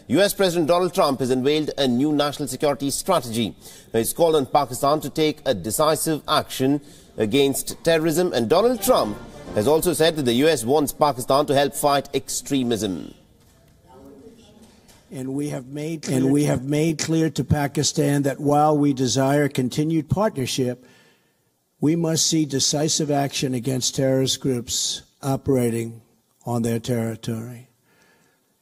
US President Donald Trump has unveiled a new national security strategy. Now, he's called on Pakistan to take a decisive action against terrorism, and Donald Trump has also said that the US wants Pakistan to help fight extremism. And we have made clear to Pakistan that while we desire continued partnership, we must see decisive action against terrorist groups operating on their territory.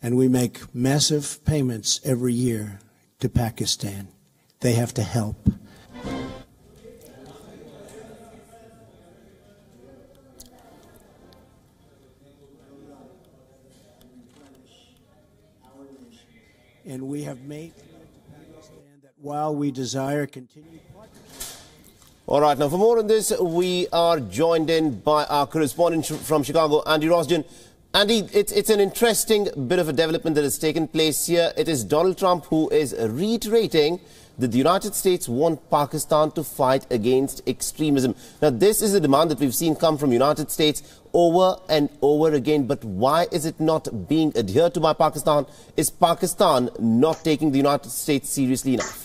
And we make massive payments every year to Pakistan. They have to help. And we have made clear to Pakistan that while we desire continued partnership. All right, now for more on this, we are joined in by our correspondent from Chicago, Andy Rosgen. Andy, it's an interesting bit of a development that has taken place here. It is Donald Trump who is reiterating that the United States want Pakistan to fight against extremism. Now, this is a demand that we've seen come from the United States over and over again. But why is it not being adhered to by Pakistan? Is Pakistan not taking the United States seriously enough?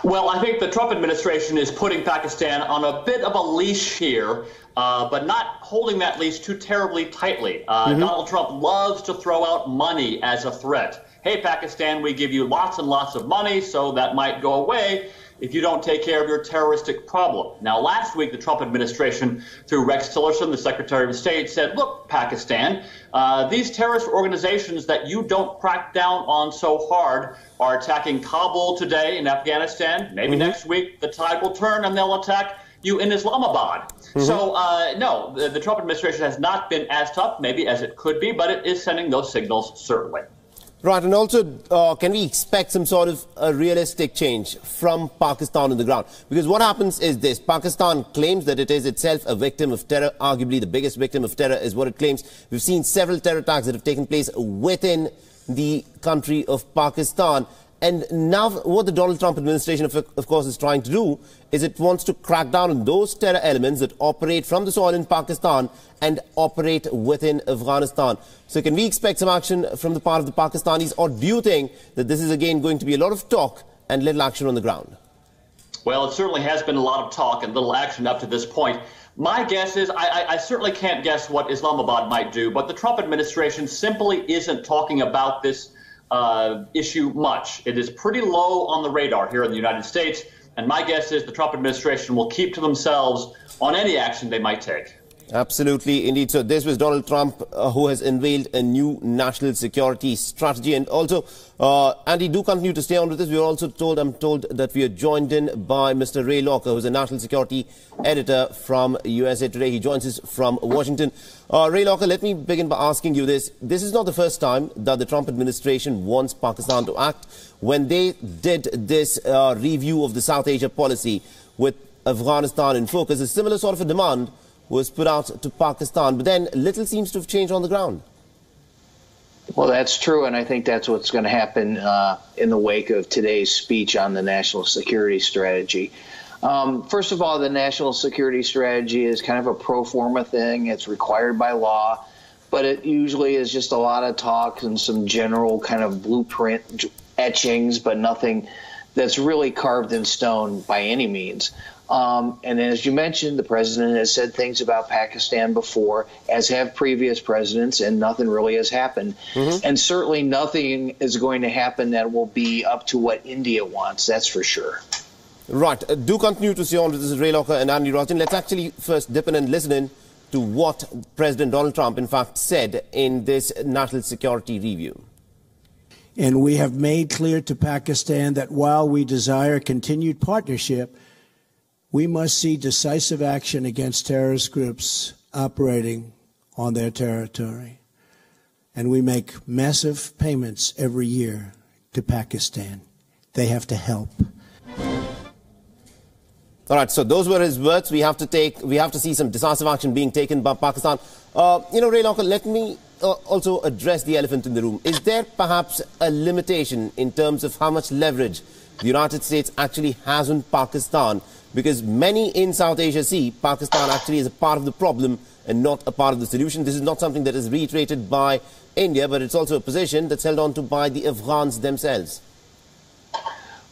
Well, I think the Trump administration is putting Pakistan on a bit of a leash here, but not holding that leash too terribly tightly. Donald Trump loves to throw out money as a threat. Hey, Pakistan, we give you lots and lots of money, so that might go away if you don't take care of your terroristic problem. Now, last week, the Trump administration, through Rex Tillerson, the Secretary of State, said, look, Pakistan, these terrorist organizations that you don't crack down on so hard are attacking Kabul today in Afghanistan. Maybe next week the tide will turn and they'll attack you in Islamabad. So, no, the Trump administration has not been as tough, maybe as it could be, but it is sending those signals, certainly. Right, and also, can we expect some sort of a realistic change from Pakistan on the ground? Because what happens is this: Pakistan claims that it is itself a victim of terror, arguably the biggest victim of terror is what it claims. We've seen several terror attacks that have taken place within the country of Pakistan. And now what the Donald Trump administration, of course, is trying to do is it wants to crack down on those terror elements that operate from the soil in Pakistan and operate within Afghanistan. So can we expect some action from the part of the Pakistanis, or do you think that this is again going to be a lot of talk and little action on the ground? Well, it certainly has been a lot of talk and little action up to this point. My guess is, I certainly can't guess what Islamabad might do, but the Trump administration simply isn't talking about this issue much. It is pretty low on the radar here in the United States, and my guess is the Trump administration will keep to themselves on any action they might take. Absolutely, indeed. So this was Donald Trump who has unveiled a new national security strategy. And also, Andy, do continue to stay on with this. We are also told, I'm told, that we are joined in by Mr. Ray Locker, who is a national security editor from USA Today. He joins us from Washington. Ray Locker, let me begin by asking you this. This is not the first time that the Trump administration wants Pakistan to act. When they did this review of the South Asia policy with Afghanistan in focus, a similar sort of a demand was put out to Pakistan, but then little seems to have changed on the ground. Well, that's true, and I think that's what's going to happen in the wake of today's speech on the national security strategy. First of all, the national security strategy is kind of a pro forma thing. It's required by law, but it usually is just a lot of talk and some general kind of blueprint etchings, but nothing that's really carved in stone by any means. And as you mentioned, the president has said things about Pakistan before, as have previous presidents, and nothing really has happened. And certainly nothing is going to happen that will be up to what India wants, that's for sure. Right. Do continue to stay on with this, Ray Locker and Andy Rosgen. Let's actually first dip in and listen in to what President Donald Trump, in fact, said in this national security review. And we have made clear to Pakistan that while we desire continued partnership, we must see decisive action against terrorist groups operating on their territory. And we make massive payments every year to Pakistan. They have to help. All right, so those were his words. We have to see some decisive action being taken by Pakistan. Ray Locker, let me also address the elephant in the room. Is there perhaps a limitation in terms of how much leverage the United States actually has on Pakistan? Because many in South Asia see Pakistan actually as a part of the problem and not a part of the solution. This is not something that is reiterated by India, but it's also a position that's held on to by the Afghans themselves.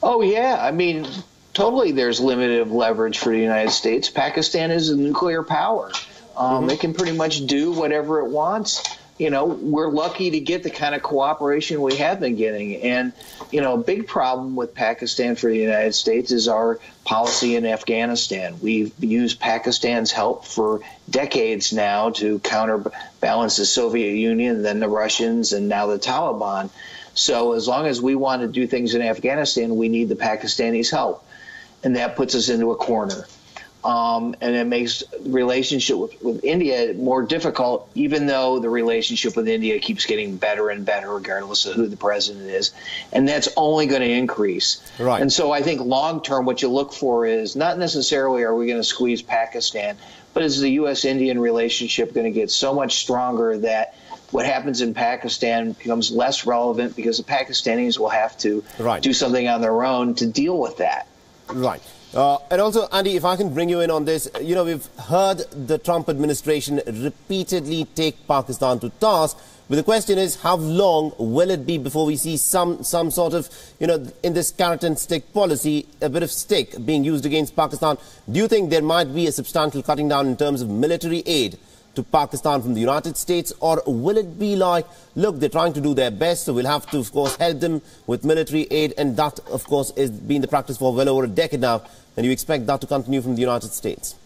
Oh, yeah. I mean, totally there's limited leverage for the United States. Pakistan is a nuclear power. It can pretty much do whatever it wants. You know, we're lucky to get the kind of cooperation we have been getting. And, you know, a big problem with Pakistan for the United States is our policy in Afghanistan. We've used Pakistan's help for decades now to counterbalance the Soviet Union, then the Russians, and now the Taliban. So as long as we want to do things in Afghanistan, we need the Pakistanis' help. And that puts us into a corner. And it makes the relationship with India more difficult, even though the relationship with India keeps getting better and better, regardless of who the president is. And that's only going to increase. Right. And so I think long term, what you look for is not necessarily are we going to squeeze Pakistan, but is the U.S.-Indian relationship going to get so much stronger that what happens in Pakistan becomes less relevant because the Pakistanis will have to do something on their own to deal with that. Right. And also, Andy, if I can bring you in on this, you know, we've heard the Trump administration repeatedly take Pakistan to task. But the question is, how long will it be before we see some sort of, you know, in this carrot and stick policy, a bit of stick being used against Pakistan? Do you think there might be a substantial cutting down in terms of military aid to Pakistan from the United States? Or will it be like, look, they're trying to do their best, so we'll have to, of course, help them with military aid, and that, of course, has been the practice for well over a decade now, and you expect that to continue from the United States?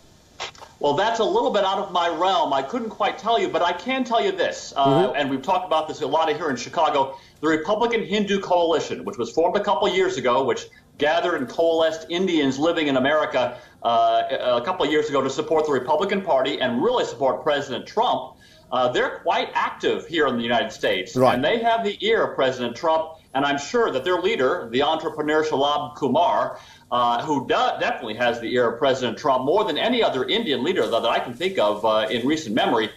Well, that's a little bit out of my realm. I couldn't quite tell you, but I can tell you this, and we've talked about this a lot here in Chicago. The Republican Hindu Coalition, which was formed a couple years ago, which gathered and coalesced Indians living in America a couple of years ago to support the Republican Party and really support President Trump, they're quite active here in the United States. Right. And they have the ear of President Trump, and I'm sure that their leader, the entrepreneur Shalab Kumar, who definitely has the ear of President Trump more than any other Indian leader that I can think of in recent memory,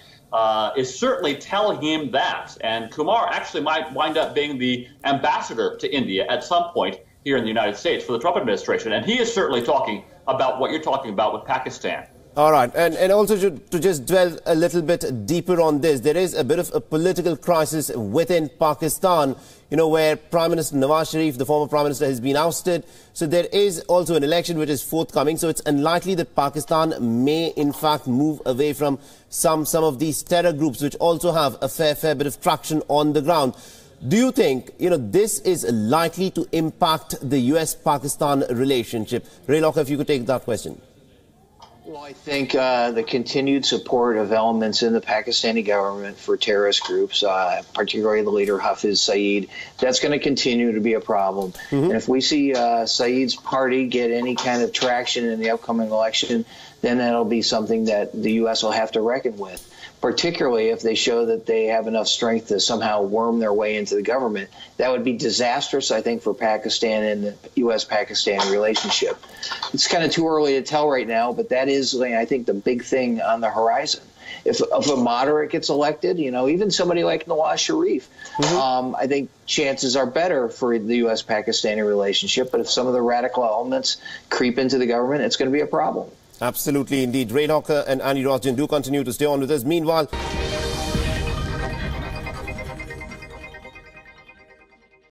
is certainly telling him that. And Kumar actually might wind up being the ambassador to India at some point here in the United States for the Trump administration. And he is certainly talking about what you're talking about with Pakistan. All right. And also to just dwell a little bit deeper on this, there is a bit of a political crisis within Pakistan, you know, where Prime Minister Nawaz Sharif, the former Prime Minister, has been ousted. So there is also an election which is forthcoming. So it's unlikely that Pakistan may, in fact, move away from some of these terror groups, which also have a fair bit of traction on the ground. Do you think, you know, this is likely to impact the U.S.-Pakistan relationship? Ray Locker, if you could take that question. Well, I think the continued support of elements in the Pakistani government for terrorist groups, particularly the leader Hafiz Saeed, that's going to continue to be a problem. And if we see Saeed's party get any kind of traction in the upcoming election, then that'll be something that the U.S. will have to reckon with, particularly if they show that they have enough strength to somehow worm their way into the government. That would be disastrous, I think, for Pakistan and the U.S.-Pakistan relationship. It's kind of too early to tell right now, but that is, I think, the big thing on the horizon. If a moderate gets elected, you know, even somebody like Nawaz Sharif, I think chances are better for the U.S.-Pakistani relationship. But if some of the radical elements creep into the government, it's going to be a problem. Absolutely, indeed. Ray Locker and Andy Rosden do continue to stay on with us. Meanwhile,